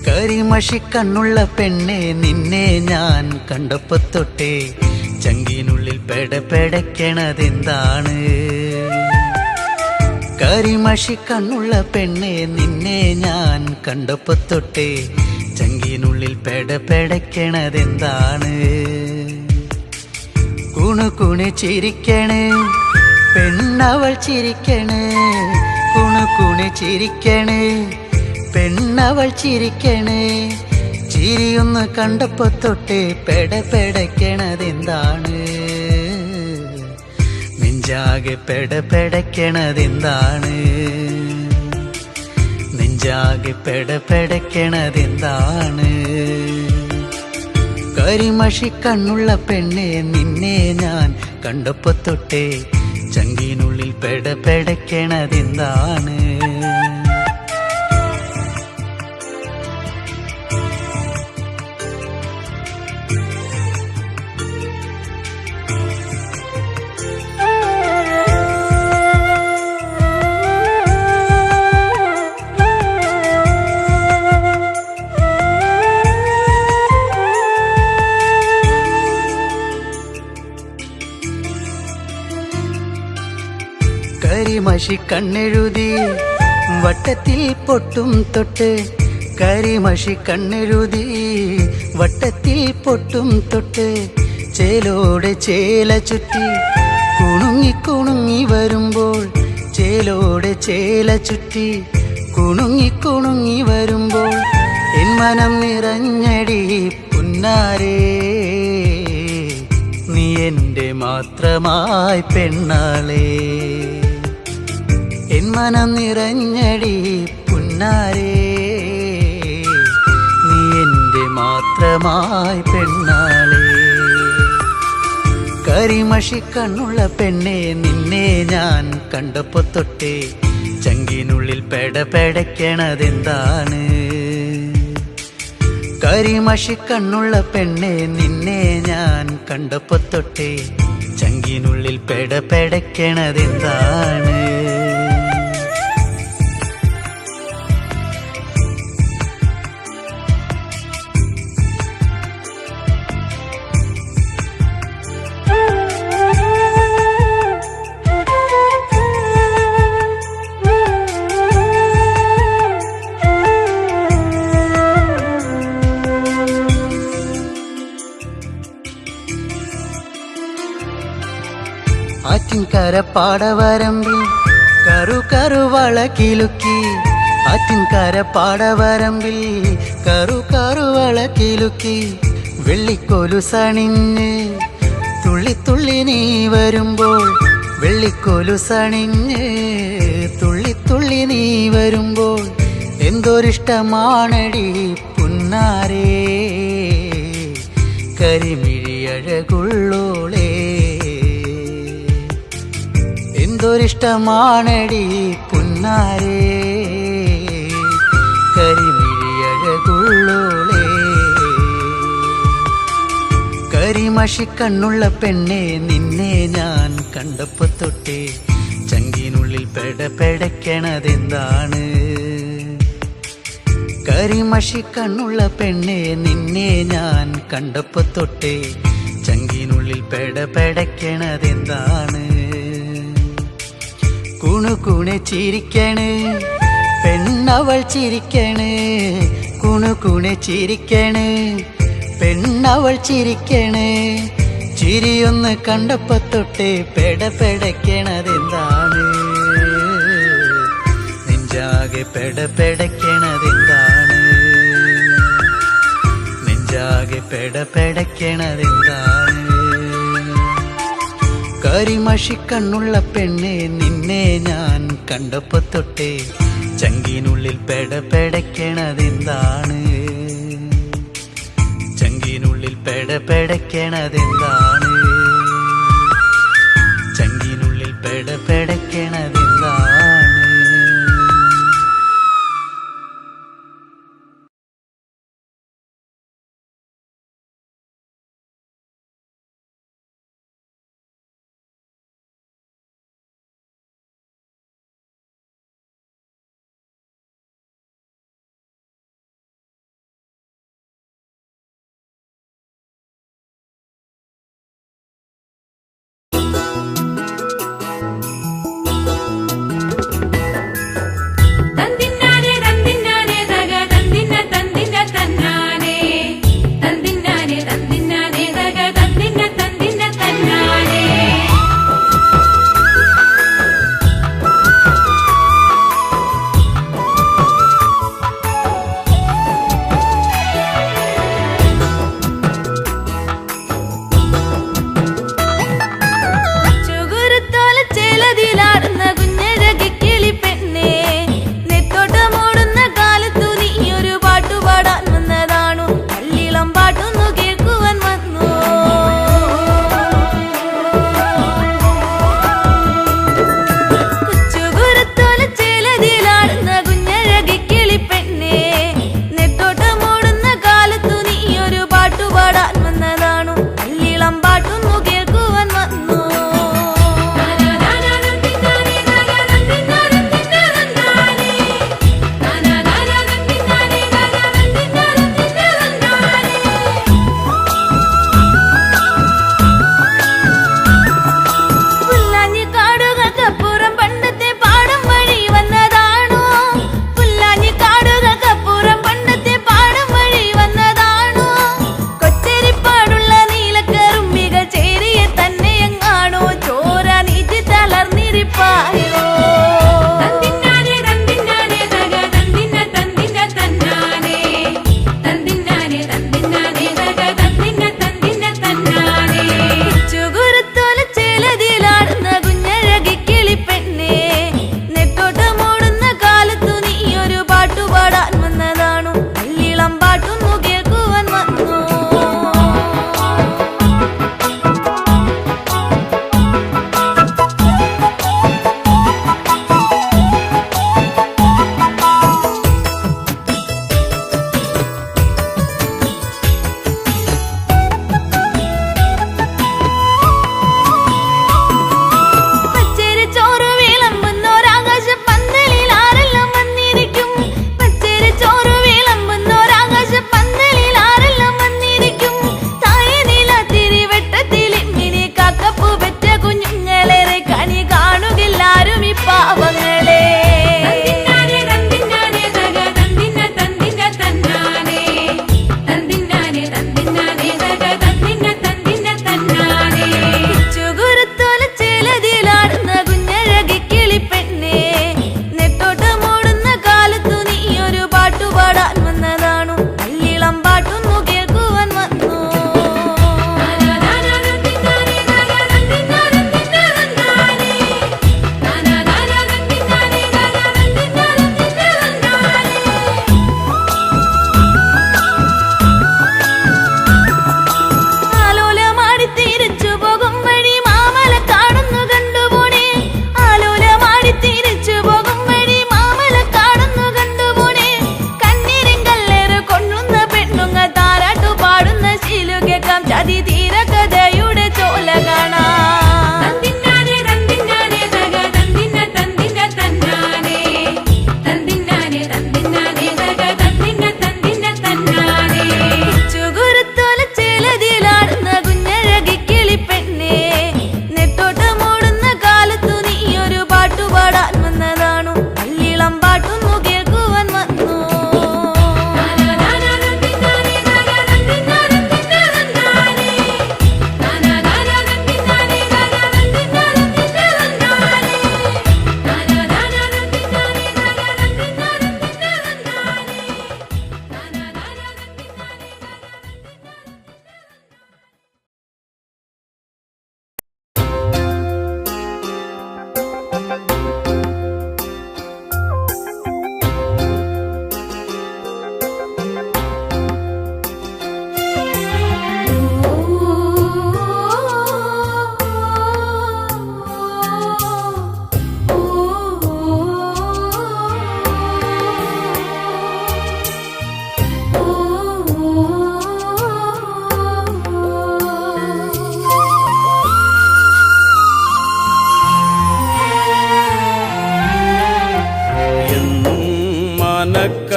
കരിമഷിക്കണ്ണുള്ള പെണ്ണെ നിന്നെ ഞാൻ കണ്ടപ്പോ തൊട്ടേ ചങ്കിനുള്ളിൽ പെടപ്പെടക്കണതെന്താണ്? കരിമഷിക്കണ്ണുള്ള പെണ്ണെ നിന്നെ ഞാൻ കണ്ടപ്പോ തൊട്ടേ ചങ്കിനുള്ളിൽ പെടപ്പെടക്കണതെന്താണ്? കുണുകുണി ചിരിക്കണേ പെണ്ണവൾ ചിരിക്കണേ, കുണുകുണി ചിരിക്കണേ പെണ്ണവൾ ചിരിക്കണേ. ചിരിയൊന്ന് കണ്ടപ്പോ തൊട്ടേ പെടപ്പെടക്കണതെന്താണ്? നെഞ്ചാകെ പെടപ്പെടക്കണതെന്താണ്? നെഞ്ചാകെ പെടപ്പെടക്കണതെന്താണ്? കരിമഷിക്കണ്ണുള്ള പെണ്ണെ നിന്നെ ഞാൻ കണ്ടപ്പോ തൊട്ടേ ചങ്കിനുള്ളിൽ പെടപ്പെടക്കണതെന്താണ്? കരിമഷിക്കണ്ണെഴുതി വട്ടത്തിൽ പൊട്ടും തൊട്ട്, കരിമഷിക്കണ്ണെഴുതി വട്ടത്തിൽ പൊട്ടും തൊട്ട്, ചേലോടെ ചേല ചുറ്റി കുണുങ്ങി കുണുങ്ങി വരുമ്പോൾ, ചേലോടെ ചേല ചുറ്റി കുണുങ്ങി കുണുങ്ങി വരുമ്പോൾ എൻ മനം നിറഞ്ഞടി പുന്നാരേ, നീ എൻ്റെ മാത്രമായി പെണ്ണാളേ. എൻ മനം നിറഞ്ഞടി പുന്നാരേ, നീ എൻ്റെ മാത്രമായി പെണ്ണാളേ. കരിമഷിക്കണ്ണുള്ള പെണ്ണെ നിന്നെ ഞാൻ കണ്ടപ്പോ തൊട്ടേ ചങ്കിനുള്ളിൽ പെടപ്പെടക്കണതെന്താണ്? കരിമഷിക്കണ്ണുള്ള പെണ്ണെ നിന്നെ ഞാൻ കണ്ടപ്പോ തൊട്ടേ ചങ്കിനുള്ളിൽ പെടപ്പെടക്കണതെന്താണ്? ആറ്റിൻകര പാടവരമ്പിൽ കറു കറുവള കിലുക്കി, ആറ്റിൻകര പാടവരമ്പിൽ കറു കറുവള കിലുക്കി, വെള്ളിക്കോലുസണിഞ്ഞ് തുള്ളി തുള്ളി നീ വരുമ്പോൾ, വെള്ളിക്കോലുസണിഞ്ഞ് തുള്ളി തുള്ളി നീ വരുമ്പോൾ എന്തൊരിഷ്ടമാണടി പുന്നാരേ, കരിമിഴിയഴകുള്ളോളേ. എന്തൊരിഷ്ടമാണടി പുന്നാരേ, കരിമിഴിയഴകുള്ളോളേ. കരിമഷിക്കണ്ണുള്ള പെണ്ണെ നിന്നെ ഞാൻ കണ്ടപ്പോ തൊട്ടേ ചങ്കിനുള്ളിൽ പെടപ്പെടക്കണതെന്താണ്? കരിമഷിക്കണ്ണുള്ള പെണ്ണെ നിന്നെ ഞാൻ കണ്ടപ്പോ തൊട്ടേ ചങ്കിനുള്ളിൽ പെടപ്പെടക്കണതെന്താണ്? കുണുകുണി ചിരിക്കണേ പെണ്ണവൾ ചിരിക്കണേ, കുണുകുണി ചിരിക്കണേ പെണ്ണവൾ ചിരിക്കണേ. ചിരിയൊന്ന് കണ്ടപ്പോ തൊട്ടേ പെടപ്പെടക്കണതെന്താണ്? നെഞ്ചാകെ പെടപ്പെടക്കണതെന്താണ്? നെഞ്ചാകെ പെടപ്പെടക്കണതെന്താണ്? കരിമഷിക്കണ്ണുള്ള പെണ്ണെ നിന്നെ ഞാൻ കണ്ടപ്പോ തൊട്ടേ ചങ്കിനുള്ളിൽ പെടപെടയ്ക്കണതെന്താണ്? ചങ്കിനുള്ളിൽ പെടപെടയ്ക്കണതെന്താണ്? ചങ്കിനുള്ളിൽ പെടപെടയ്ക്കണതെന്താണ്?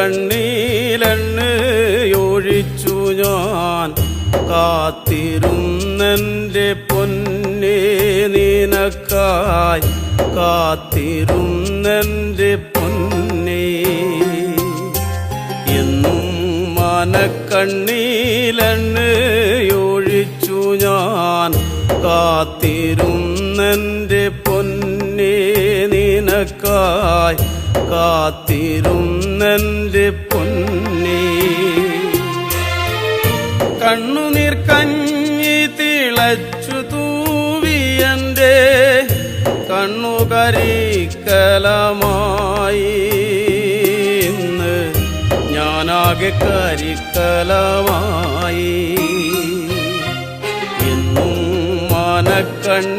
മാനക്കണ്ണീലെണ്ണയൊഴിച്ചു ഞാൻ കാത്തിരുന്നെൻ്റെ പൊന്നേ നിനക്കായി കാത്തിരുന്നെൻ്റെ പൊന്നേ എന്നും മാനക്കണ്ണീലെണ്ണയൊഴിച്ചു ഞാൻ കാത്തിരുന്നെൻ്റെ പൊന്നേ നിനക്കായി കാത്തിരുന്നെൻ്റെ പൊന്നേ കണ്ണുനീർ കഞ്ഞി തിളച്ചു തൂവിയൻ്റെ കണ്ണുകരിക്കലമായി ഇന്ന് ഞാനാകെ കരിക്കലമായി എന്നും മാനക്കണ്ണീലെണ്ണയൊഴിച്ചു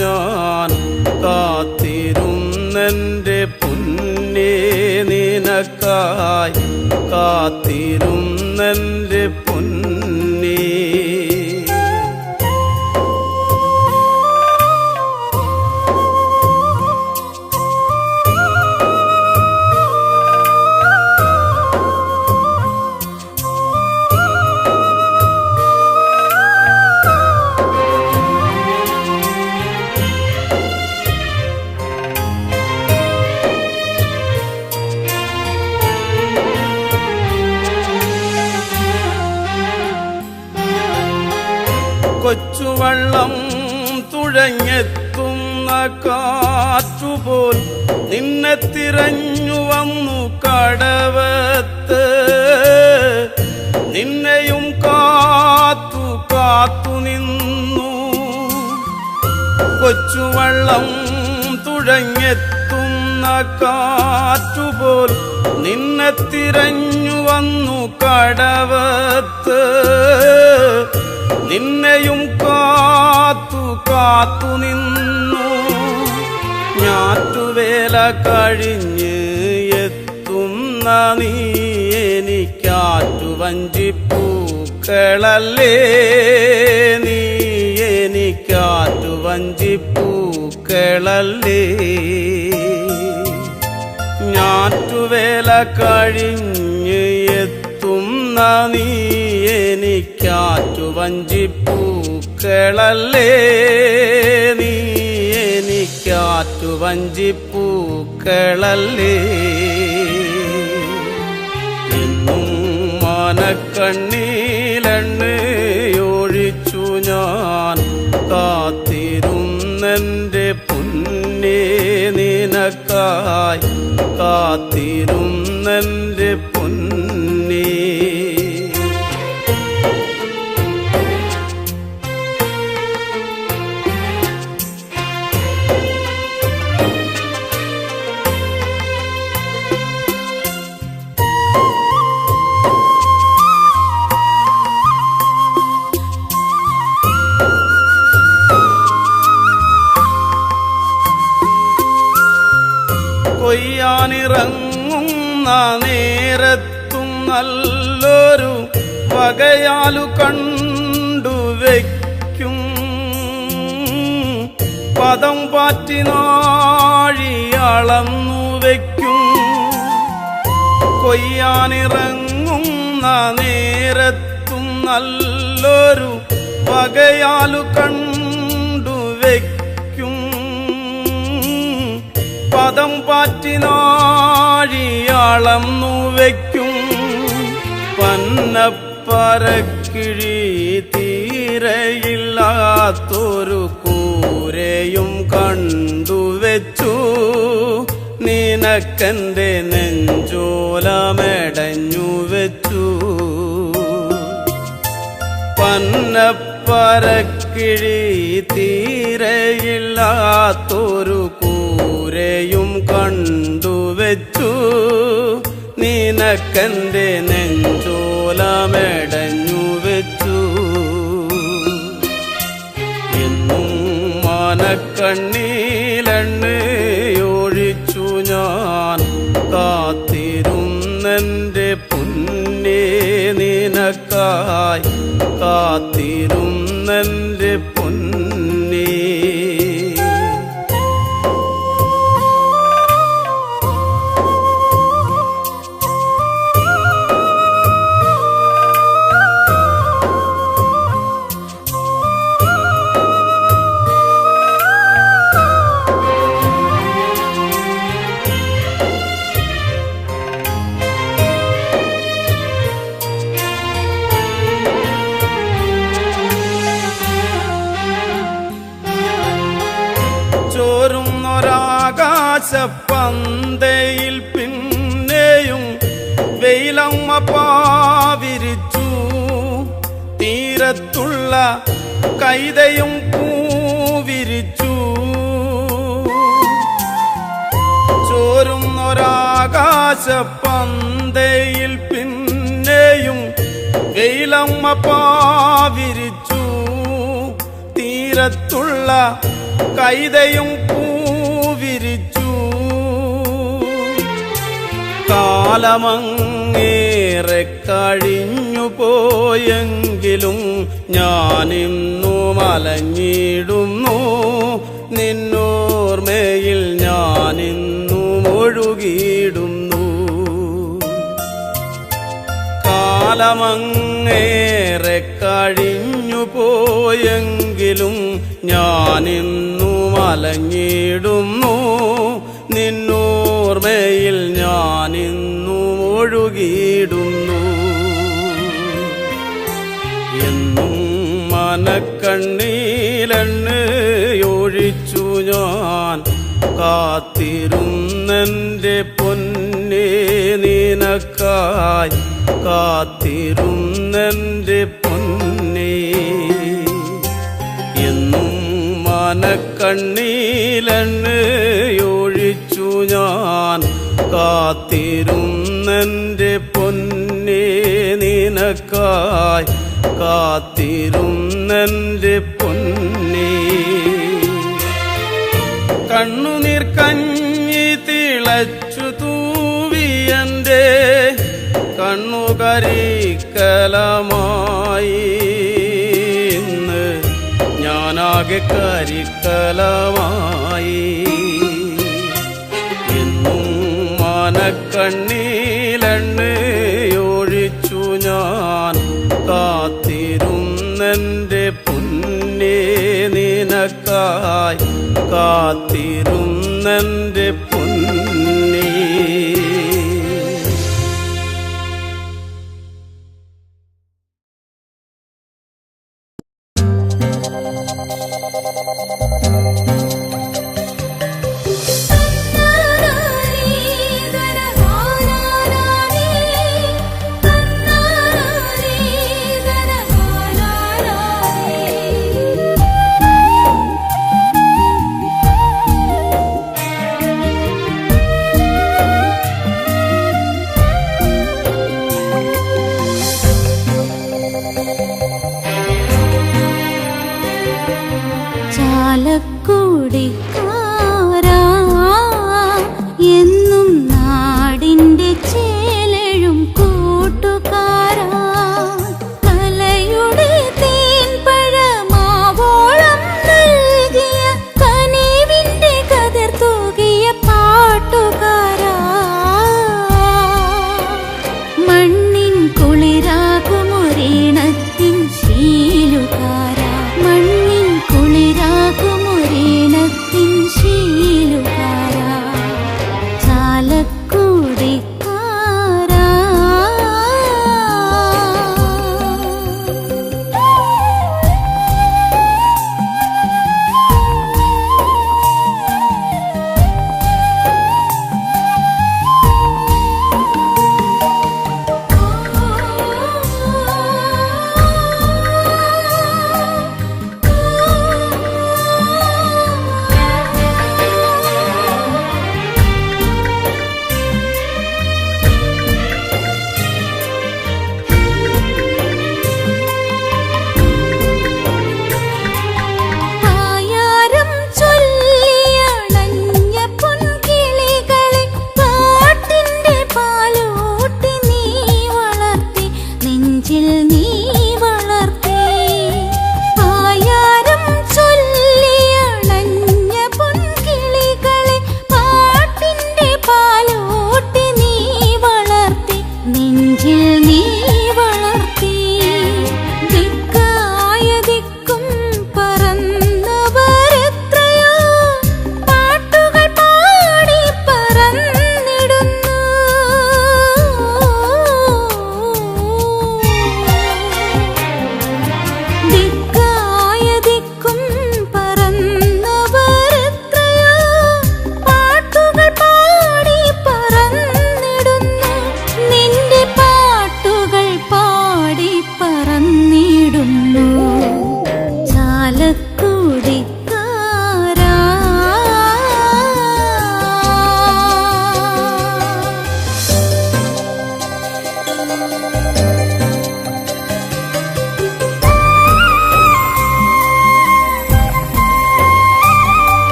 ഞാൻ കാത്തിരുന്നെൻ്റെ പൊന്നേ നിനക്കായി കാത്തിരുന്നെൻ്റെ പൊന്നേ കൊച്ചുവള്ളം തുഴഞ്ഞെത്തുന്ന കാറ്റുപോൽ നിന്നെ തിരഞ്ഞു വന്നു കടവത്ത് നിന്നെയും കാത്തു കാത്തു നിന്നു കൊച്ചുവള്ളം തുഴഞ്ഞെത്തുന്ന കാറ്റുപോൽ നിന്നെ തിരഞ്ഞു വന്നു കടവത്ത് നിന്നെയും കാത്തു കാത്തു നിന്നു ഞാറ്റുവേല കഴിഞ്ഞ് എത്തുന്ന നീ എനിക്കാറ്റുവഞ്ചിപ്പൂക്കളല്ലേ നീ എനിക്കാറ്റുവഞ്ചിപ്പൂക്കളല്ലേ ഞാറ്റുവേല കഴിഞ്ഞ് എത്തുന്ന നീ എനിക്കാറ്റുവഞ്ചിപ്പൂക്കളല്ലേ നീ എനിക്കാറ്റുവഞ്ചിപ്പൂക്കളല്ലേ എന്നും മാനക്കണ്ണീലെണ്ണയൊഴിച്ചു ഞാൻ കാത്തിരുന്നെൻ്റെ പൊന്നേ നിനക്കായി കാത്തിരുന്നെൻ്റെ പൊന്നേ കൊയ്യാനിറങ്ങുന്ന നേരത്തും നല്ലൊരു വകയാലു കണ്ടുവയ്ക്കും പദം പാറ്റി നാഴി അളന്നു വയ്ക്കും കൊയ്യാനിറങ്ങുന്ന നേരത്തും നല്ലൊരു വകയാലു കണ്ടുവയ്ക്കും പദം പാറ്റി നാഴി അളന്നു വയ്ക്കും പന്നപ്പരക്കിഴി തീരയില്ലാത്തൊരു കൂരയും കണ്ടുവച്ചു നിനക്കെൻ്റെ നെഞ്ചോലമെടഞ്ഞു വെച്ചു പന്നപ്പരക്കിഴി തീരയില്ലാത്തൊരു കൂരയും കണ്ടുവച്ചു നിനക്കെൻ്റെ നെഞ്ചോലമെടഞ്ഞു വെച്ചു എന്നും മാനക്കണ്ണീലെണ്ണയൊഴിച്ചു ഞാൻ കാത്തിരുന്നെൻ്റെ പൊന്നേ നിനക്കായി കാത്തിരുന്നെൻ്റെ പൊന്നേ ആകാശപ്പന്തയിൽ പിന്നെയും വെയിലമ്മ പാവിരിച്ചു തീരത്തുള്ള കൈതയും പൂവിരിച്ചു ചോരുന്നൊരാകാശപ്പന്തയിൽ പിന്നെയും വെയിലമ്മ പാവിരിച്ചു തീരത്തുള്ള കൈതയും പൂവിരിച്ചു കാലമങ്ങേറെ കഴിഞ്ഞു പോയെങ്കിലും ഞാനിന്നു മലഞ്ഞിടുന്നു നിന്നോർമ്മയിൽ ഞാനിന്നു ഒഴുകിയിടുന്നു കാലമങ്ങേറെ കഴിഞ്ഞു പോയെങ്കിലും ഞാനിന്നു മലഞ്ഞിടുന്നു നിന്നോർമ്മയിൽ ഞാനിന്നു ഒഴുകിയിടുന്നു എന്നും മനക്കണ്ണീലെണ്ണയൊഴിച്ചു ഞാൻ കാത്തിരുന്നെൻ്റെ പൊന്നേ നിനക്കായി കാത്തിരുന്നെൻ്റെ പൊന്നേ എന്നും മനക്കണ്ണീലെണ്ണയൊഴിച്ചു ഞാൻ കാത്തിരുന്നെൻ്റെ പൊന്നേ നിനക്കായി കാത്തിരുന്നെൻ്റെ പൊന്നേ കണ്ണുനീർ കഞ്ഞി തിളച്ചു തൂവിയൻ്റെ കണ്ണുകരിക്കലമായി ഇന്ന് ഞാനാകെ കരിക്കലമായി എന്നും മനക്കണ്ണീലെണ്ണയൊഴിച്ചു ഞാൻ കാത്തിരുന്നെൻ്റെ പൊന്നേ നിനക്കായി കാത്തിരുന്നെൻ്റെ പൊന്നേ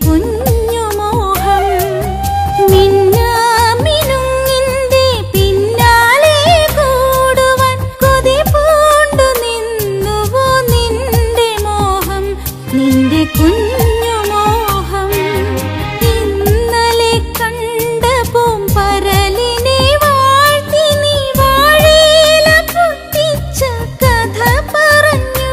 കുഞ്ഞുമോഹം മിന്നാമിനുങ്ങിന്റെ പിന്നാലെ കൂടുവാൻ കൊതി പൂണ്ടു നിന്നുവോ നിന്റെ മോഹം നിന്റെ കുഞ്ഞുമോഹം ഇന്നലെ കണ്ട പൂമ്പരലിനെ വാഴ്ത്തി നീ വാഴയില പൊട്ടിച്ച കഥ പറഞ്ഞു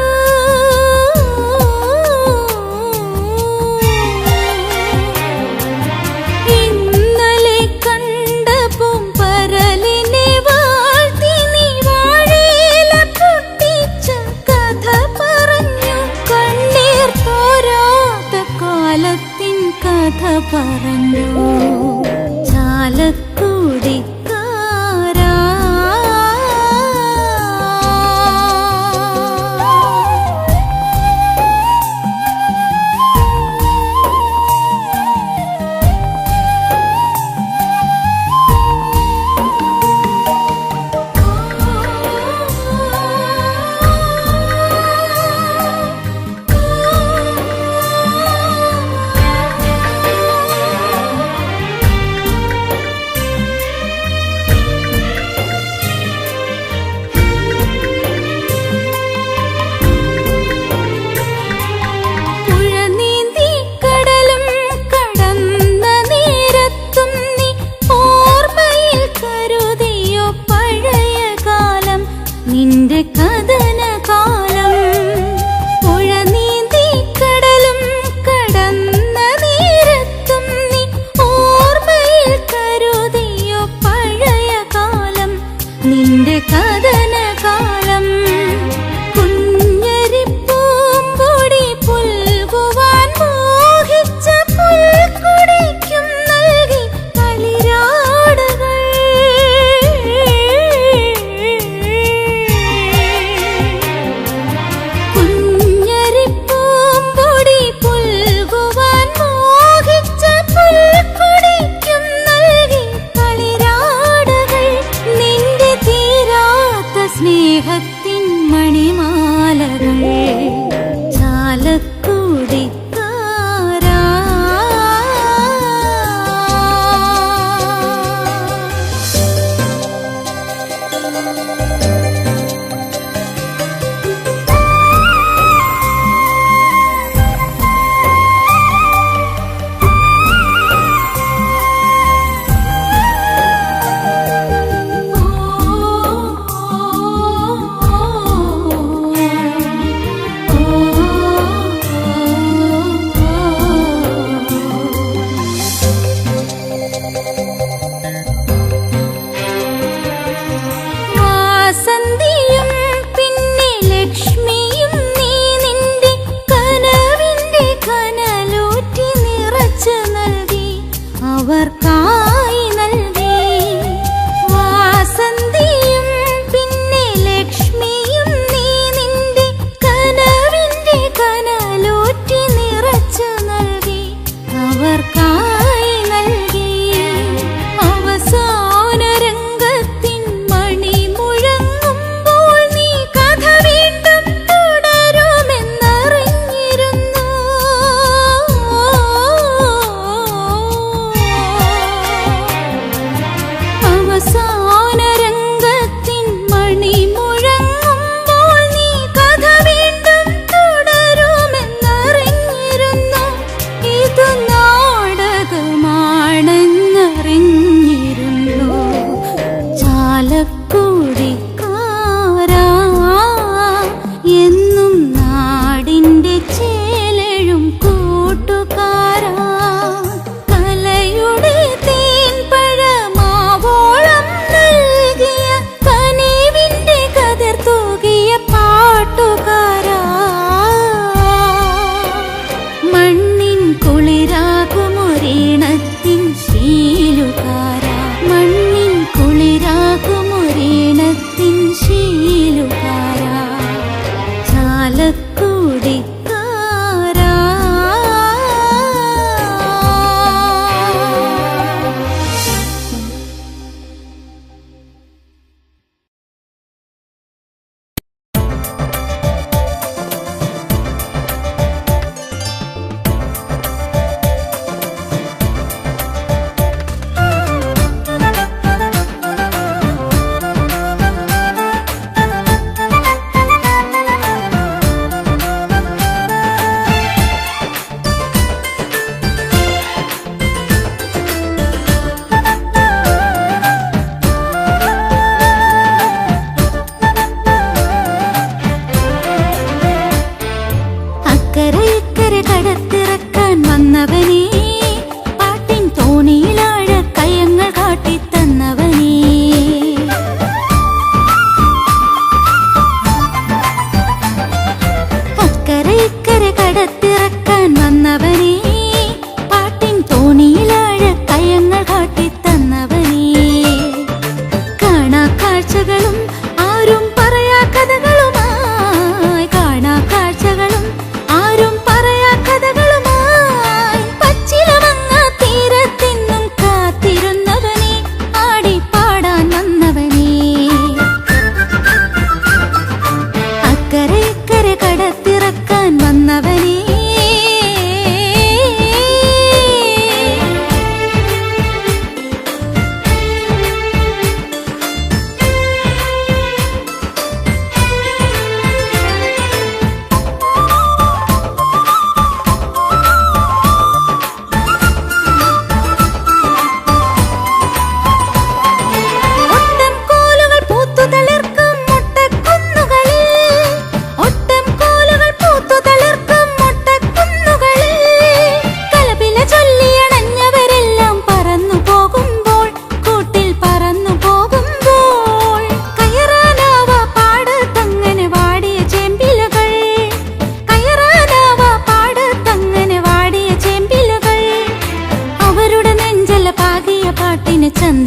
ഇന്നലെ കണ്ട പൂമ്പരലിനെ വാഴ്ത്തി നീ വാഴയില പൊട്ടിച്ച കഥ പറഞ്ഞു കണ്ണീർ തോരാത്ത കാലത്തിൻ കഥ പറഞ്ഞു ചാലക്കുടിക്കാരാ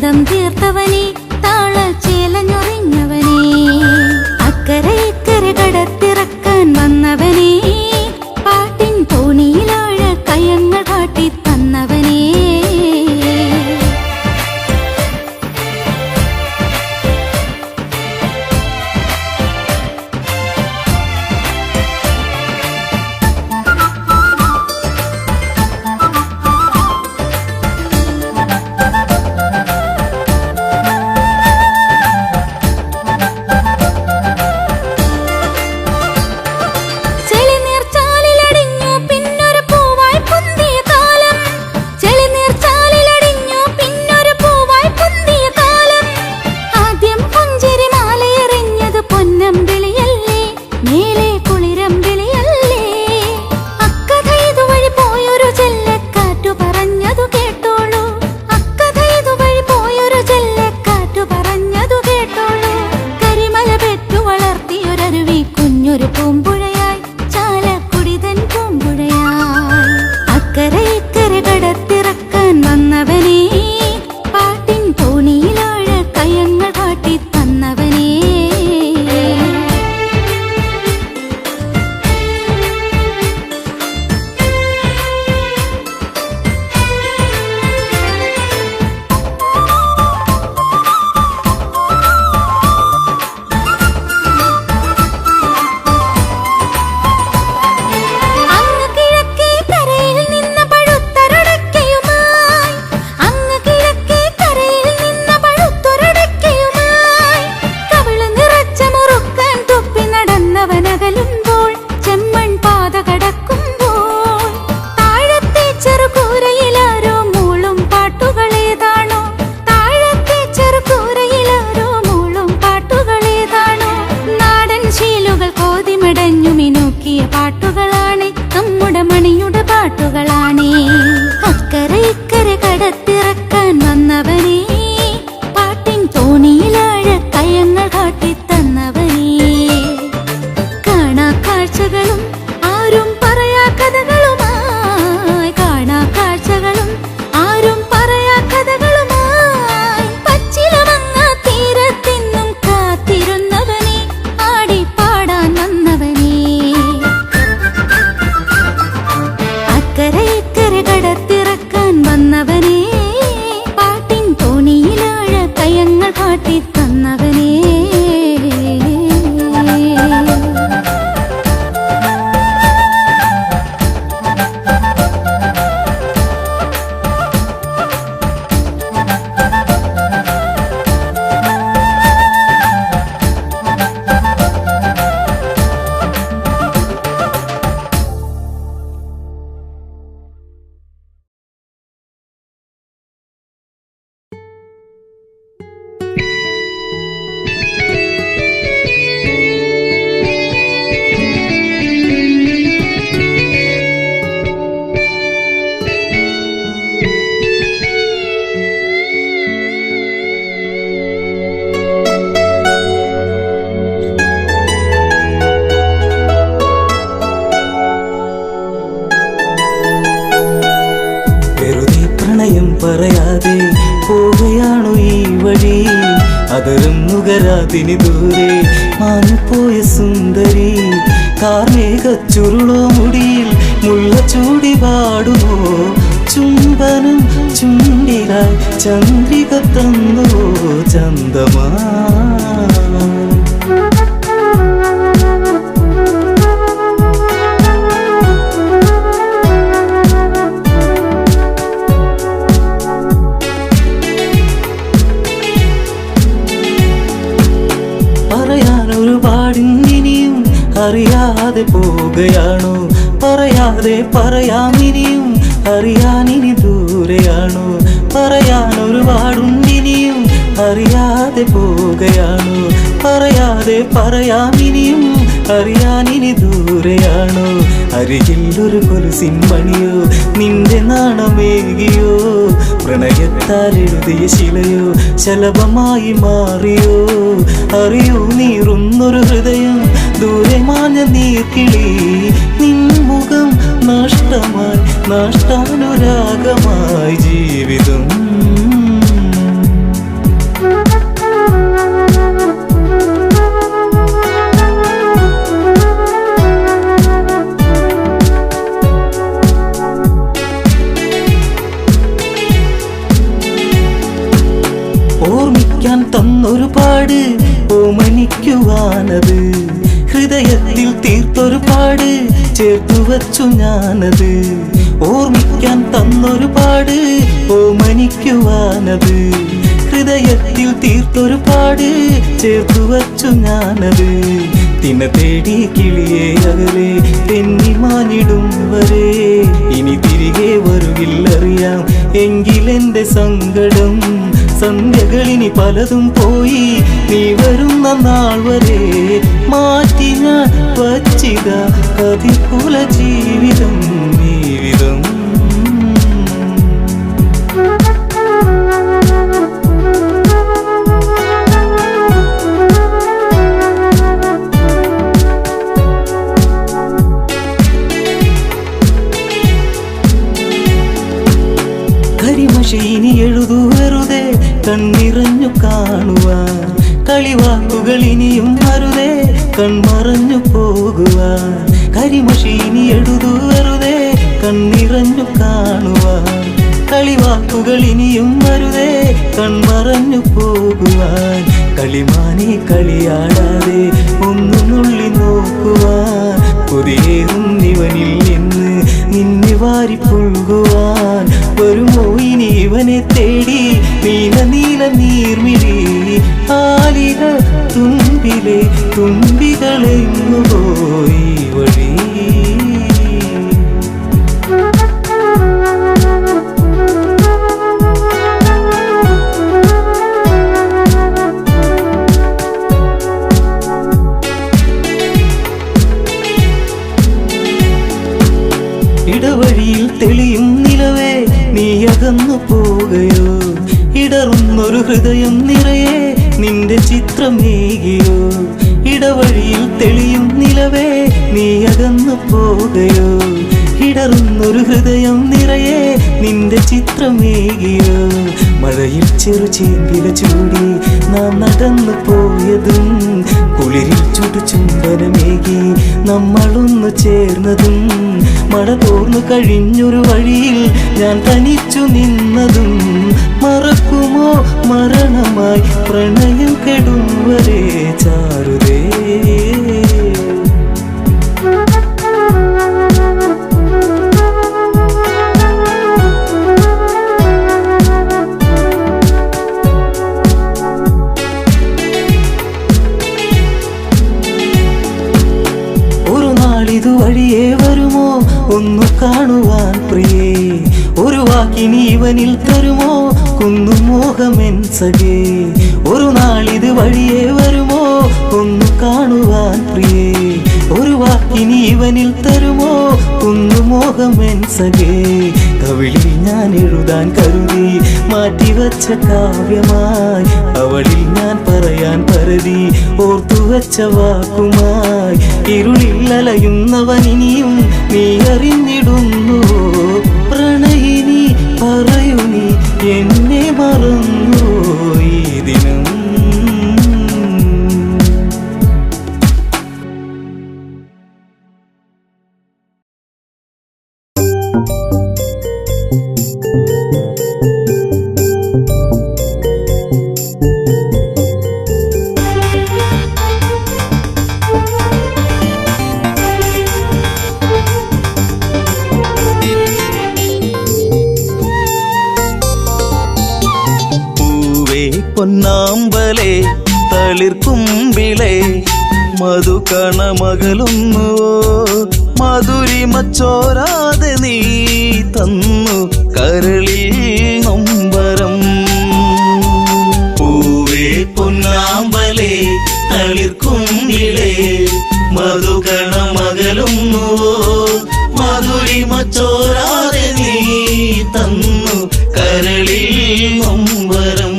ചന്തം തീർത്തവനെ താളച്ചേലഞ്ഞൊറിഞ്ഞവനെ അക്കരെ ഇക്കരെ കടത്തിറക്കാൻ വന്നവനെ പാട്ടിൻ തോണിയിലാഴ കയങ്ങൾ കാട്ടി തന്നവനെ ഒരു പൂമ്പുഴയായി ചാലക്കുടിതൻ പൂമ്പുഴയായി അക്കരെ ഇക്കരെ കടത്തിറക്കാൻ വന്നവനെ പാട്ടിൻ തോണിയിലാഴ കയങ്ങൾ കാട്ടി തന്നവനെ പാട്ടുകളാണ് നമ്മുടെ മണിയുടെ പാട്ടുകളാണ് അക്കരെ ഇക്കരെ കടത്തിറക്കാൻ വന്നവനെ പാട്ടിൻ തോണിയിലാഴ കയങ്ങൾ കാട്ടി തന്നവനെ കാണാ കാഴ്ചകളും ആരും പറയാ കഥകളുമായി കാണാ കാഴ്ചകളും ആരും പറയാ കഥകളുമായി പച്ചിലമങ്ങ തീരത്തെന്നും കാത്തിരുന്നവനെ ആടി പാടാൻ വന്നവനെ അക്കരെ ഇക്കരെ കടത്തിറക്കാൻ വന്നവനെ പാട്ടിൻ തോണിയിലാഴ കയങ്ങൾ കാട്ടി തന്നവനെ പറയാതെ പോവുകയാണു ഈ വഴി അതരം നുകരാതിനി ദൂരെ മാഞ്ഞുപോയ സുന്ദരി കാർമേഘച്ചുരുളോ മുടിയിൽ മുള്ള ചൂടി പാടുമോ ചുംബനം ചുണ്ടിലായി ചന്ദ്രിക തന്നോ ചന്ദമാ ഒരുപാടിനിയും അറിയാതെ പോവുകയാണോ പറയാതെ പറയാമിനിയും അറിയാനിനി ദൂരെയാണോ പറയാൻ ഒരുപാടുണ്ടിനിയും അറിയാതെ പോവുകയാണോ പറയാതെ പറയാമിനിയും അറിയാനിനി ദൂരെയാണോ അരികിൽ ഒരു കൊലുസിൻ മണിയോ നിന്റെ നാണമേകിയോ പ്രണയത്താൽ എഴുതിയ ശിലയോ ശലഭമായി മാറിയോ അറിയൂ നീറുന്നൊരു ഹൃദയം ദൂരെ മാഞ്ഞ നീർക്കിളി നിൻമുഖം നഷ്ടമായി നഷ്ടാനുരാഗമായി ജീവിതം തന്നൊരു പാട് ഓമനിക്കുവാനത് ഹൃദയത്തിൽ തീർത്തൊരു പാട് ചേർത്തു വച്ചു ഞാനത് ഓർമ്മിക്കാൻ തന്നൊരു പാട് ഓമനിക്കുവാനത് ഹൃദയത്തിൽ തീർത്തൊരു പാട് ചേർത്തു വച്ചു ഞാനത് തിന തേടി കിളിയെ അകലെ തെന്നിമാനിടും വരെ ഇനി തിരികെ വരുകില്ലറിയാം എങ്കിലെന്റെ സങ്കടം സന്ധ്യകളിനി പലതും പോയി നീ വരുന്ന നാൾ വരെ മാറ്റി ഞാൻ വച്ചിത കതികുല ജീവിതം ജീവിതം കരിമഷീനി എഴുതു വെറുതെ കണ്ണിറഞ്ഞു കാണുവാൻ കളിവാക്കുകൾ ഇനിയും അരുതേ കൺമറഞ്ഞു പോകുവാൻ കരിമഷീനി എഴുതു വെറുതെ കണ്ണിറഞ്ഞു കാണുവാൻ കളിവാക്കുകൾ ഇനിയും അരുതേ കൺമറഞ്ഞു പോകുവാൻ കളിമാനെ കളിയാടാതെ ഒന്നു നുള്ളി നോക്കുവാൻ പുതിയേറും ഇവനിൽ നിന്ന് നിന്നെ വാരി പുൽകുവാൻ വരുമോ ഇനി ഇവനെ തേടി നീല നീല നീർമിഴി ആലിക തുമ്പിലെ തുമ്പികളെങ്ങു പോയി വഴി ഇടവഴിയിൽ തെളിയും നിലവേ നീ അകന്നു പോകയോ ഇടറുന്നൊരു ഹൃദയം നിറയെ നിന്റെ ചിത്രമേകിയോ ഇടവഴിയിൽ തെളിയും നിലവേ നീ അകന്നു പോകയോ ഇടറുന്നൊരു ഹൃദയം നിറയെ നിന്റെ ചിത്രമേകിയോ മഴയിൽ ചെറു ചേമ്പില ചൂടി നാം നടന്നു പോയതും കുളിരിൽ ചുടു ചുംബനമേകി നമ്മളൊന്നു ചേർന്നതും മഴ തോർന്നു കഴിഞ്ഞൊരു വഴിയിൽ ഞാൻ തനിച്ചു നിന്നതും മറക്കുമോ മരണമായി പ്രണയം കെടും വരെ ചാരുതേ ഇതുവഴിയേ വരുമോ ഒന്നു കാണുവാൻ പ്രിയേ ഒരു വാക്കിനി ഇവനിൽ തരുമോ കുന്നു മോഹമെൻ സഖേ ഒരു നാളിത് വഴിയേ വരുമോ ഒന്നു കാണുവാൻ പ്രിയേ ഒരു വാക്കിനി ഇവനിൽ തരുമോ കുന്നു മോഹമെൻ സഖേ കവിളിൽ ഞാൻ എഴുതാൻ കരുതി മാറ്റിവച്ച കാവ്യമായി അവളിൽ ഞാൻ പറയാൻ പരതി ഓർത്തുവച്ച വാക്കുമായി ഇരുളിൽ അലയുന്നവൻ ഇനിയും നീ അറിഞ്ഞിടുന്നു പ്രണയിനി പറയൂ നീ എന്നെ മറന്നു ഈ ദിനം പൊന്നാമ്പലേ തളിർക്കുമ്പിളേ മധുകണമകലുന്നുവോ മധുരിമച്ചോരാതെ നീ തന്നു കരളിൽ നൊമ്പരം പൂവേ പൊന്നാമ്പലേ തളിർക്കുമ്പിളേ മധുകണമകലുന്നുവോ മധുരിമച്ചോരാതെ നീ തന്നു കരളിൽ നൊമ്പരം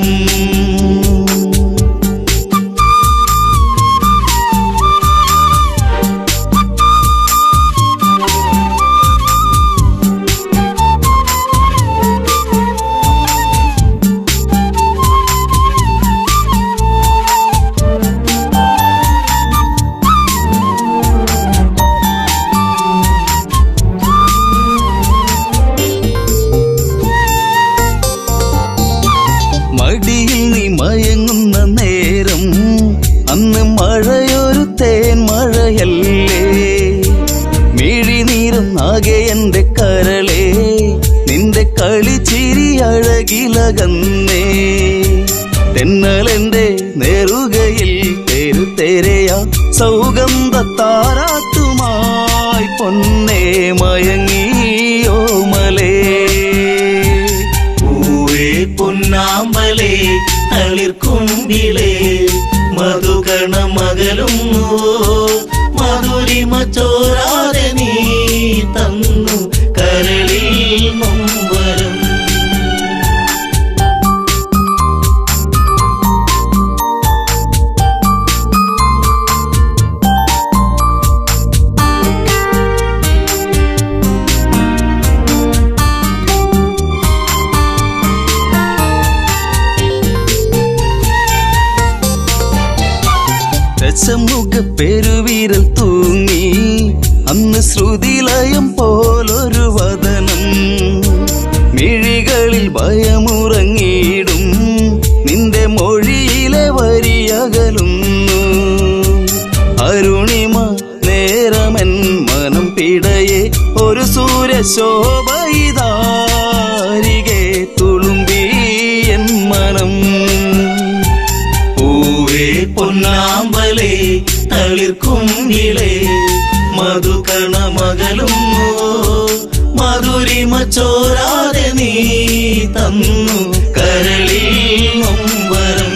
നിന്നരികിലകന്നേ തെന്നലെന്റെ നേറുകയിൽ തെരുതെരയാ സൗഗന്ധത്താരാട്ടുമായി പൊന്നേ മയങ്ങിയോമലേ പൂവേ പൊന്നാമ്പലേ തളിർക്കുമ്പിളേ മധുകണ മകളും മധുരിമ ചോരാതെ നീ തന്നു കരളിൽ നൊമ്പരം ദശമുഖ പെരുവിരൽ തൂങ്ങി അന്ന് ശ്രുതിലയം പോലൊരു വദനം മിഴികളിൽ ഭയമുറങ്ങിയിടും നിന്റെ മൊഴിയിലെ വരിയകലുന്നു അരുണിമ നേരമൻ മനം പിടയെ ഒരു സൂര്യശോഭയിതാരികെ തുളുമ്പി എൻ മനം പൂവേ പൊന്നാമ്പലേ തളിർക്കുമ്പിളേ മധുകണ മകളും മധുരിമ ചോരാതെ നീ തന്നു കരളിൽ നൊമ്പരം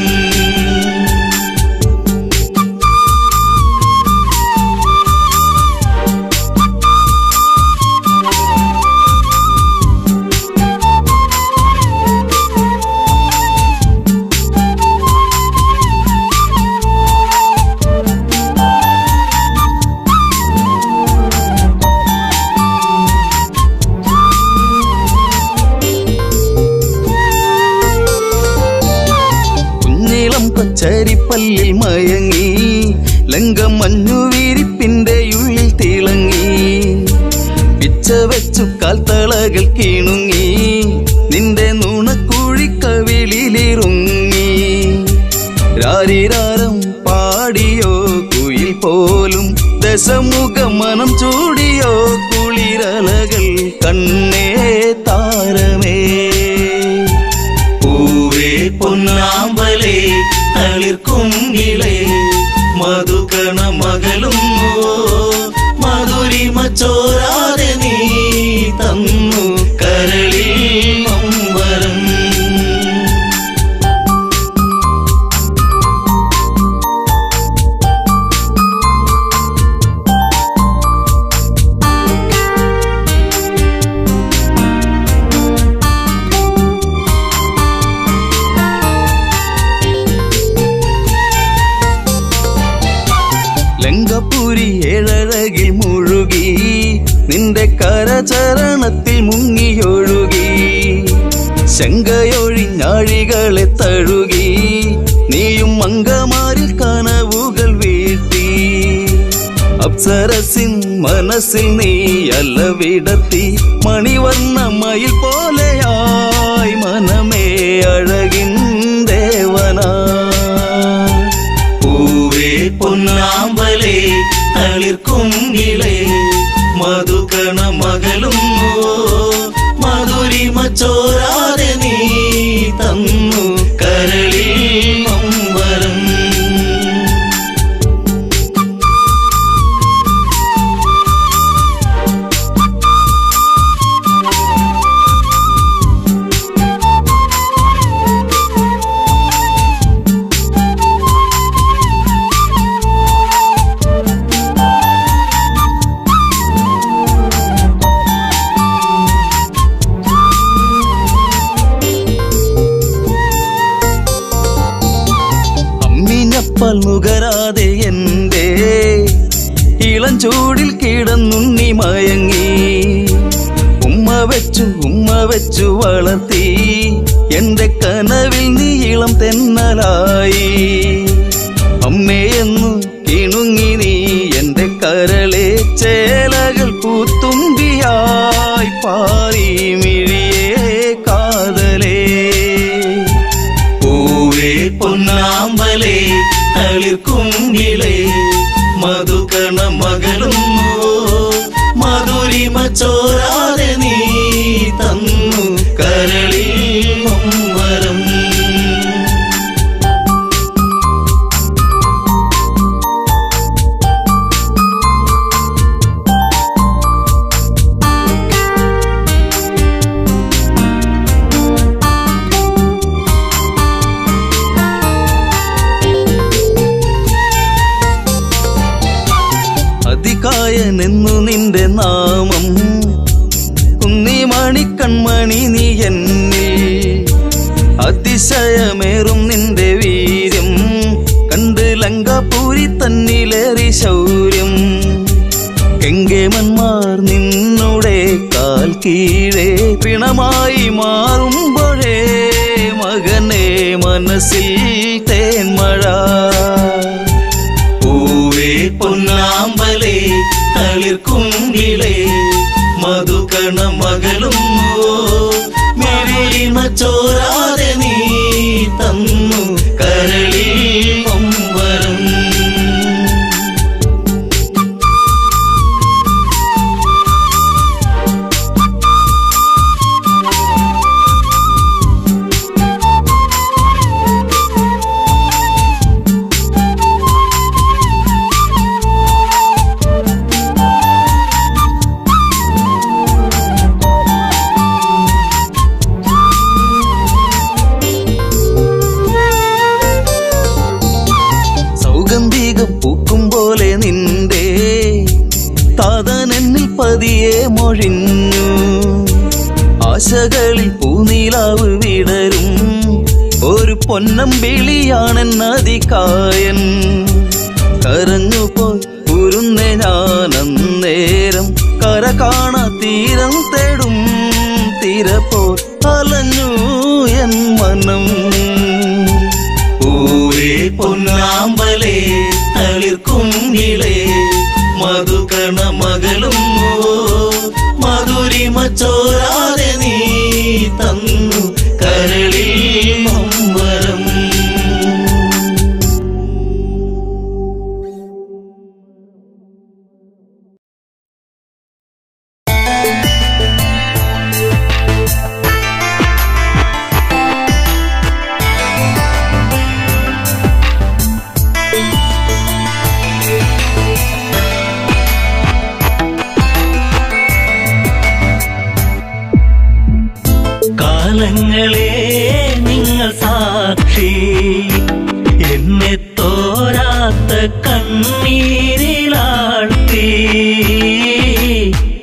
കൊച്ചരിപ്പല്ലിൽ മയങ്ങി ലങ്കമഞ്ഞുവിരിപ്പിന്റെ ഉള്ളിൽ തിളങ്ങി പിച്ച വെച്ചു കാൽത്തളകൾ കിണുങ്ങി നിന്റെ നുണക്കുഴിക്കവിളിലിറുങ്ങി രാരിരാരം പാടിയോ കുയിൽ പോലും ദശമുഖ മനം ചൂടിയോ കുളിരലകൾ കണ്ണേ താരമേ പൂവേ പൊന്നാമ്പലേ തളിർക്കുമ്പിളേ മധുകണ മകളും മധുരിമ ചോരാതെ നീ തന്നു കരളിൽ നൊമ്പരം ലങ്കപുരി ഏഴഴകിൽ മുഴുകി നിന്റെ കരചരണത്തിൽ മുങ്ങിയൊഴുകി ശങ്കയൊഴിഞ്ഞാഴികളെ തഴുകി നീയും മങ്കമാരിൽ കനവുകൾ വീഴ്ത്തി അപ്സരസിൻ മനസ്സിൽ നീ അലവിടത്തി മണിവർണ്ണ മയിൽ പോലെയായി മനമേ അഴകിൻ ദേവനാ പൂവേ പൊന്നാമ്പലേ തളിർക്കുമ്പിളേ മധുകണ മകളും മധുരിമ ചോരാതെ നീ തന്നു കരളിൽ നൊമ്പരം നുകരാതെ എന്റെ ഇളം ചൂടിൽ കിടന്നുണ്ണി മയങ്ങി ഉമ്മ വെച്ചു വളർത്തി എന്റെ കനവിൽ നീ ഇളം തെന്നലായി അമ്മയെന്നു കിണുങ്ങി നീ എന്റെ കരളെ ചേലകൾ പൂത്തുമ്പിയായി പാറി മിഴിയേ കാതലേ പൂവേ പൊന്നാമ്പലേ തളിർക്കുമ്പിളേ മധുകണ മകളും മധുരിമ ചോരാതെ നീ തന്നു കരളിൽ അതിശയനെന്നു നിന്റെ നാമം കുന്നിമണി കൺമണി നീ എന്നിൽ അതിശയമേറും നിന്റെ വീര്യം കണ്ട് ലങ്കാപൂരി തന്നിലേറി ശൗര്യം കെങ്കേമന്മാർ നിന്നുടെ കാൽ കീഴേ പിണമായി മാറുമ്പോഴേ മകനെ മനസ്സിൽ തേന്മഴ പൂവേ പൊന്നാമ്പലേ തളിർക്കുങ്കിലേ മധുകണ മകളും മെറിമ ചോരാതെ നീ തന്നു കരളിൽ ഒമ്പരം പൂക്കും പോലെ നിന്റെ താതനെന്നിൽ പതിയെ മൊഴിഞ്ഞു ആശകളിൽ പൂനീലാവ് വിടരും ഒരു പൊന്നമ്പിളിയാണെന്നതികായൻ കരഞ്ഞുപോയി ഉരുന്നെ ഞാനന്നേരം കര കാണാ തീരം തേടും തീരപ്പോ അലഞ്ഞു എൻ മനം പൂവേ പൊന്നാമ്പലേ തളിർക്കുങ്കിലേ മധുകണ മകളും മധുരിമ ചോരാതെ നീ തന്നു കരളിൽ ഒമ്പരം കാലങ്ങളെ നിങ്ങൾ സാക്ഷി എന്നെ തോരാത്ത കണ്ണീരിലാഴ്ത്തി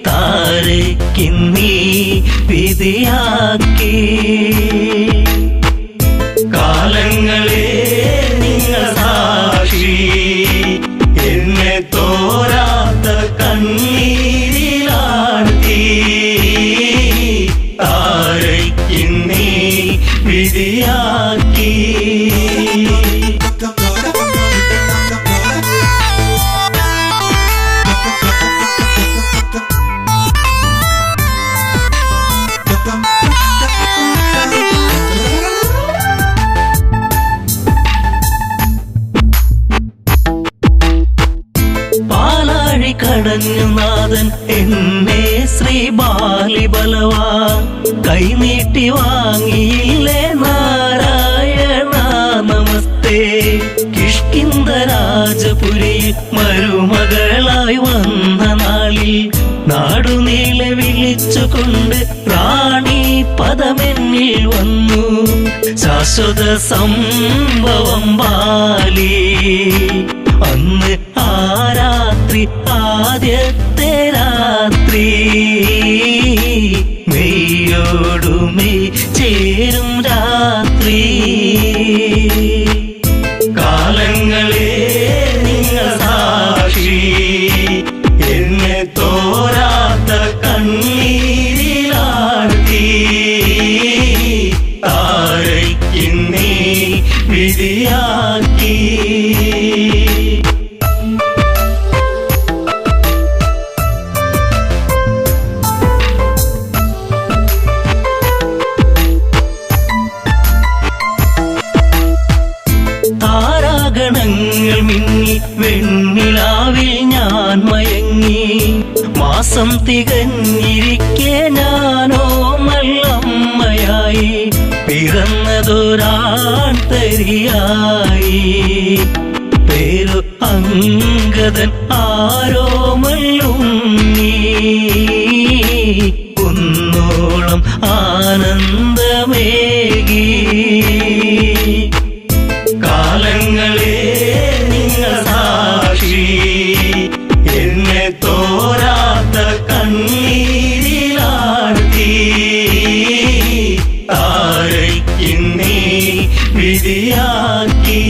താരയ്ക്കിന്നീ വിധിയാക്കി കാലങ്ങളെ നിങ്ങൾ സാക്ഷി എന്നെ തോരാത്ത കണ്ണീരിലാഴ്ത്തി താരയ്ക്കിന്നീ വിധിയാക്കി പാലാഴി കടഞ്ഞു നാഥൻ എന്നെ ശ്രീ ബാലിബലവാ കൈനീട്ടി വാങ്ങിയില്ലേ നാരായണ നമസ്തേ കിഷ്കിന്ധരാജപുരിയിൽ മരുമകളായി വന്ന നാളിൽ നാടുനീളെ വിളിച്ചുകൊണ്ട് റാണി പദമെന്നിൽ വന്നു ശാശ്വത സംഭവം ബാലി അന്ന് ആ രാത്രി ആദ്യത്തെ രാത്രി മെയ്യോടുമെയ് ചേരും രാത്രി കാലങ്ങളെ നിങ്ങൾ സാക്ഷി എന്നെ തോരാത്ത കണ്ണീരിലാഴ്ത്തി താരയ്ക്കിന്നീ വിധിയാക്കി താരാഗണങ്ങൾ മിന്നി വെണ്ണിലാവിൽ ഞാൻ മയങ്ങി മാസം തികഞ്ഞിരിക്കെ ഞാനോ മല്ലമ്മയായി പിറന്നതൊരാൺ തരിയായി പേരു അങ്കദൻ ആരോമല്ലുണ്ണി കുന്നോളം ആനന്ദമേകി കാലങ്ങളെ നിങ്ങൾ സാക്ഷി എന്നെ തോ വിധിയാക്കി.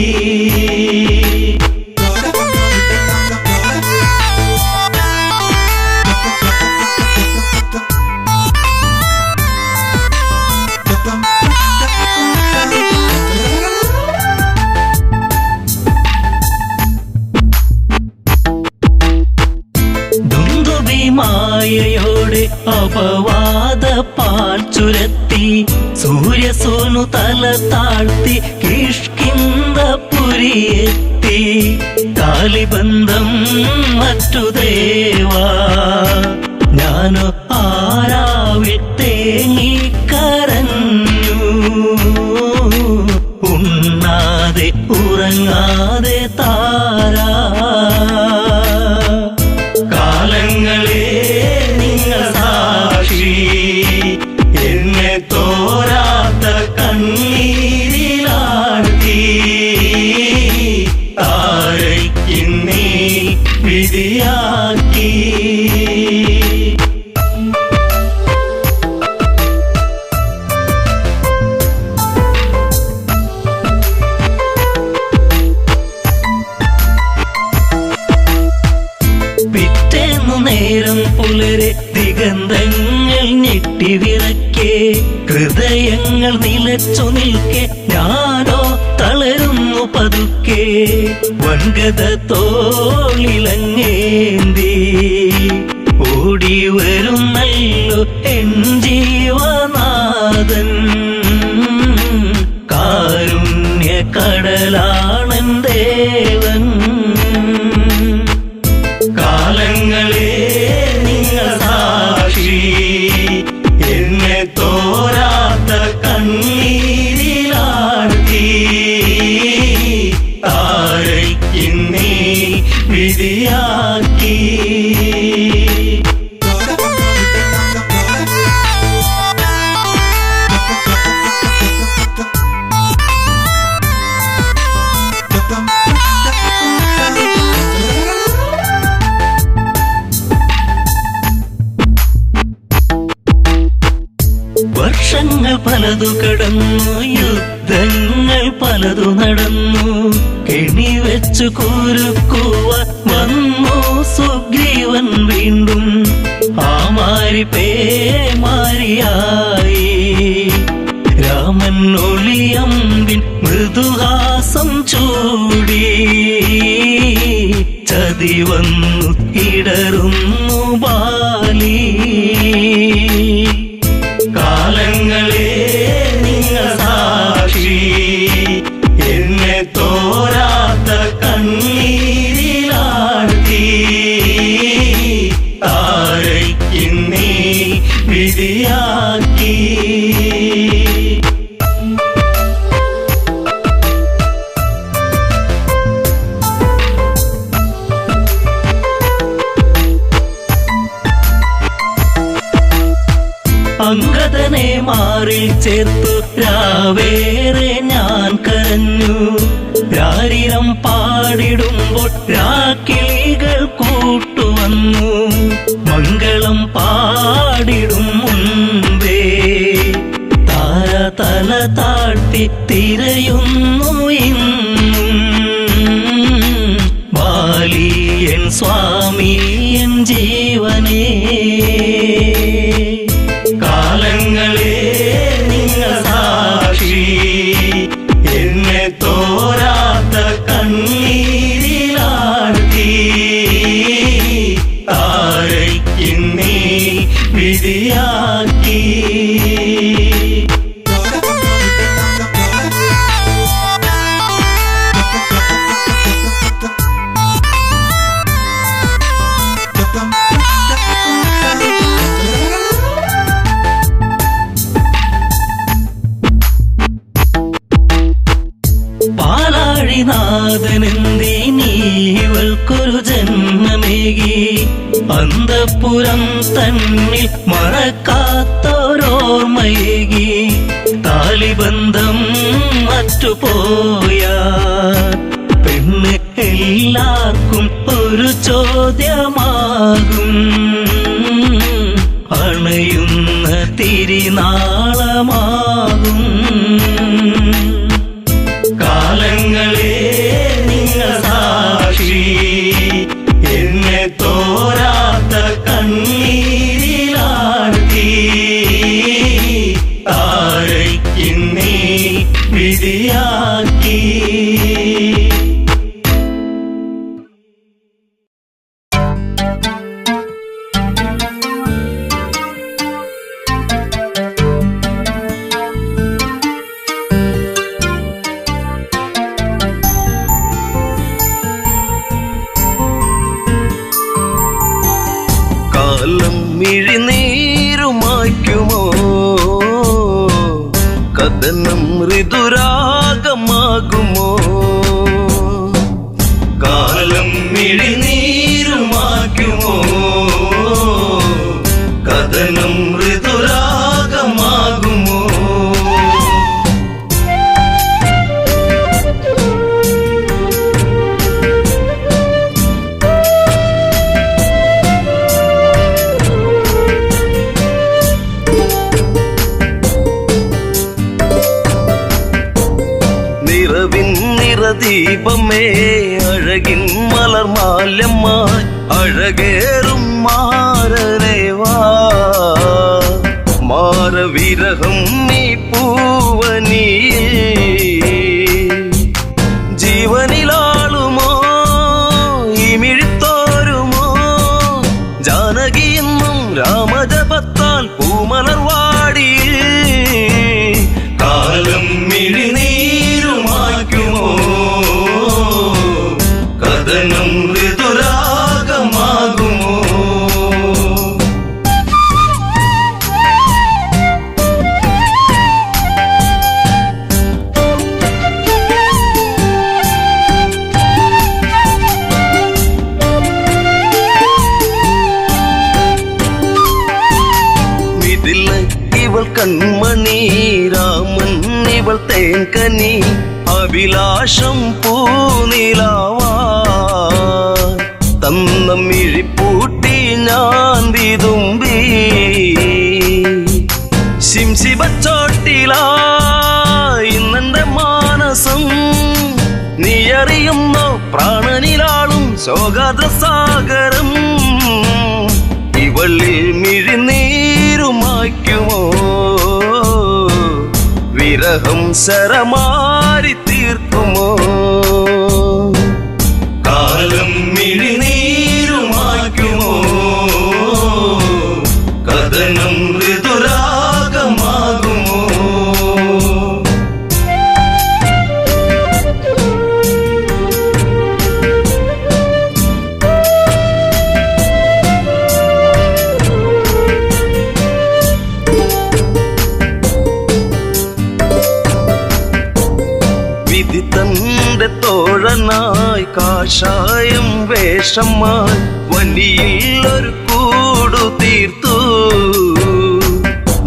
മായയോടെ അപവാദ പാൽ ചുരത്തി സൂര്യസോനു തല താഴ്ത്തി കിഷ്കിന്ധപുരിയെത്തി. കാലിബന്ധം മറ്റു ദേവാ ഞാനോ ആരാവിൽ തേങ്ങിക്കരഞ്ഞു. ഉണ്ണാതെ ഉറങ്ങാതെ താരാ കാലങ്ങളെ നിങ്ങൾ സാക്ഷി. എന്നെ തോരാത്ത കണ്ണീരിലാഴ്ത്തി താരയ്ക്കിന്നീ വിധിയാക്കി. നേരം പുലരെ ദിഗന്ധങ്ങൾ ഞെട്ടിവിറക്കെ ഹൃദയങ്ങൾ നിലച്ചു നിൽക്കെ ഞാനോ തളരുന്നു പതുക്കെ. വൻഗത തോളിലങ്ങേന്തി ഓടി വരുന്നല്ലോ എൻ ജീവനാഥൻ. കാരുണ്യ കടലാണൻ ദേവൻ. കാലങ്ങളെ നിങ്ങൾ സാക്ഷി. എന്നെ തോരാത്ത കണ്ണീരിലാഴ്ത്തി താരയ്ക്കിന്നീ വിധിയാക്കി. വർഷങ്ങൾ പലതു കടന്നു, യുദ്ധങ്ങൾ പലതു നടന്നു. കെണിവെച്ചു കുരുക്കുവാൻ വന്നു സുഗ്രീവൻ വീണ്ടും. ആ മാരി പേമാരിയായി രാമൻ ഒളിയമ്പിൻ മൃദുഹാസം ചൂടി. ചതി വന്നു ഇടറുന്നു ബാലി. കാലങ്ങളെ നിങ്ങൾ സാക്ഷി. എന്നെ തോരാത്ത കണ്ണീരിലാഴ്ത്തി താരയ്ക്കിന്നീ വിധിയാക്കി. അംഗദനെ മാറിൽ ചേർത്തു രാവേറെ ഞാൻ കരഞ്ഞു. രാരിരം പാടിടുമ്പോൾ രാക്കിളികൾ കൂട്ടുവന്നു. മംഗളം പാടിടും മുൻപേ താര തല താഴ്ത്തി തിരയുന്നു ഇന്നും. ബാലിയൻ സ്വാമിയൻ ജീവനേ. കാലങ്ങളെ നിങ്ങൾ സാക്ഷി. എന്നെ തോരാത്ത കണ്ണീരിലാഴ്ത്തി താരയ്ക്കിന്നീ വിധിയാക്കി. പാലാഴിനാഥനെന്തിനീവൾക്കൊരു ജന്മമേകി. അന്തഃപുരം തന്നിൽ മറക്കാത്തോരോർമ്മയേകി. താലിബന്ധം മറ്റുപോയ പെണ്ണ് എല്ലാവർക്കും ഒരു ചോദ്യമാകും. അണയുന്ന തിരിനാളമാകും. വിധിയാക്കി. കാലം മിഴിനീരുമായ്ക്കുമോ കഥനം ഋതുരാഗമാകുമോ? കാലം മിഴിനീരുമാക്കുമോ കഥനം ഋതുരാഗമാകുമോ? ദീപമേ അഴകിൻ മലർമാല്യമായി അഴകേറും മാരരേവാ മാരവിരഹം നീ പൂവനിയിൽ ജീവനിലാളുമോ ഇമിഴിത്തോരുമോ ജാനകിയെന്നും രാമജപത്താൽ പൂമലർവാടിയിൽ കാലം മിഴിനീരുമാക്കുമോ കഥനം ഋതുരാഗമാകുമോ? ഇവൾ കൺമണി രാമൻ ഇവൾ തേൻകനി അഭിലാഷം പൂനിലാവാ തന്ന മിഴിപ്പൂട്ടി ഞാൻ വിതുമ്പി ശിംശിബച്ചോട്ടിലായിന്നെന്റെ മാനസം നീ അറിയുന്നോ പ്രാണനിലാളും ശോകാദ്രസാഗരം ഇവളിൽ മിഴിനീരുമായ്ക്കുമോ വിരഹം ശരമാരി തീർക്കുമോ? കാലം മിഴിനീരുമാക്കുമോ കഥനം ഋതുരാഗമാകുമോ? വിധി തന്റെ തോഴനായി കാഷായം വേഷമായി വണ്ടിയിൽ ഒരു കൂടു തീർത്തു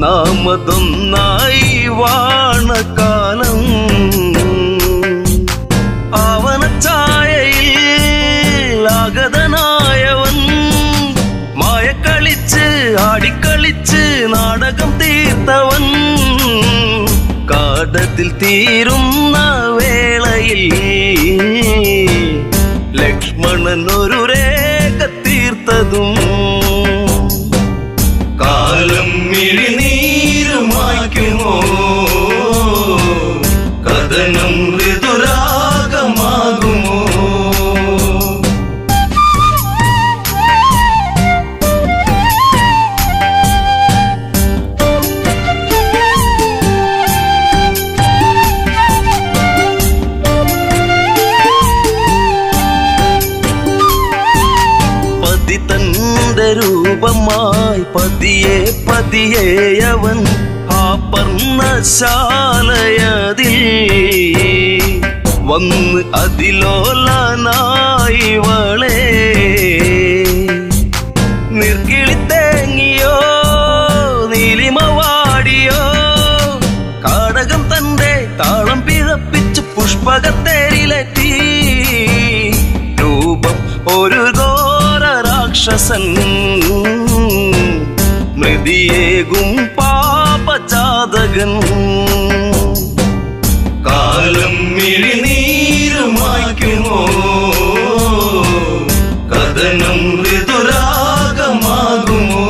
നാമതൊന്നായി വാണകാലം ആവനച്ചായയിൽ ആഗതനായവൻ മായക്കളിച്ച് ആടിക്കളിച്ച് നാടകം തീർത്തവൻ കാടത്തിൽ തീരുന്ന വേളയിൽ ലക്ഷ്മണൻ ഒരു രേഖ തീർത്തതും കാലം മിഴിനീരുമാക്കുമോ കഥനം ഋതുരാഗമാകുമോ? രൂപമായി പതിയെ പതിയെ അവൻ ആ പർണശാലയതിൽ വന്ന് അതിലോലനായി വളേ നിർക്കിളിത്തേങ്ങിയോ നീലിമവാടിയോ കാടകം തന്റെ താളം പിഴപ്പിച്ച് പുഷ്പകത്തേരിലെത്തി രൂപം ഒരു രാക്ഷസൻ മൃതിയേകും പാപജാതകൻ കാലം മിഴിനീരുമാക്കുമോ കഥനം ഋതുരാഗമാകുമോ?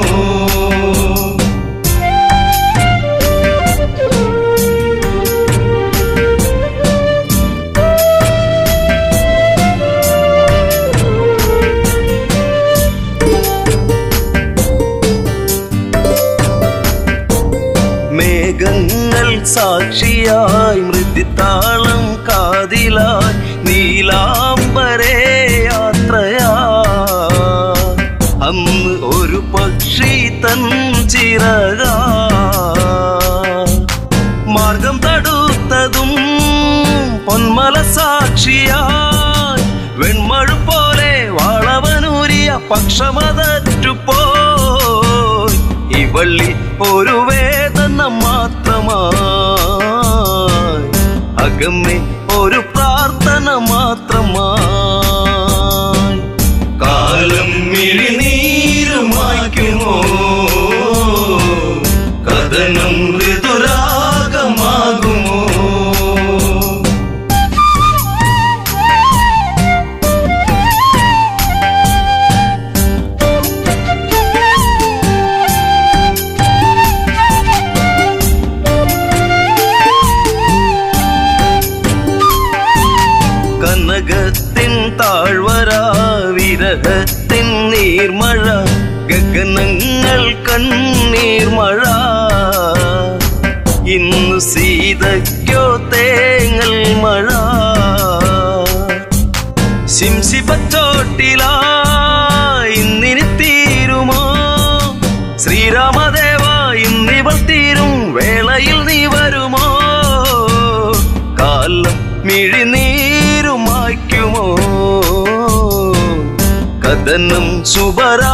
കടൽ സാക്ഷിയായി മൃദിത്താളം കാതിലായി നീലാംബരേ യാത്രയാ അന്ന് ഒരു പക്ഷി തൻ ചിറക മാർഗം തടുത്തതും പൊന്മല സാക്ഷിയായി വെൺമഴ പോലെ വളവനൂരിയ പക്ഷമതറ്റുപോയി ഈ വള്ളി ഒരു വേദന മാത്രമായി അകമ്മേ ഒരു പ്രാർത്ഥന മാത്രമായി കാലം മിഴിനീരുമായ്ക്കുമോ കഥനം ഋതുരാഗമാകുമോ കനകത്തിൻ താഴ്വര വിരഹത്തിൻ നീർമഴ ഗഗനങ്ങൾ കണ്ണീർമഴ ഇന്നു സീതയ്ക്കോ തേങ്ങൽ മഴ ശിംശിപ്പച്ചോട്ടിലായി ഇന്നിനി തീരുമോ ശ്രീരാമദേവ ഇന്നിവൾ തീരും വേളയിൽ നീ വരുമോ കാലം മിഴിനീരുമായ്ക്കുമോ കഥനം ശുഭരാഗമാകുമോ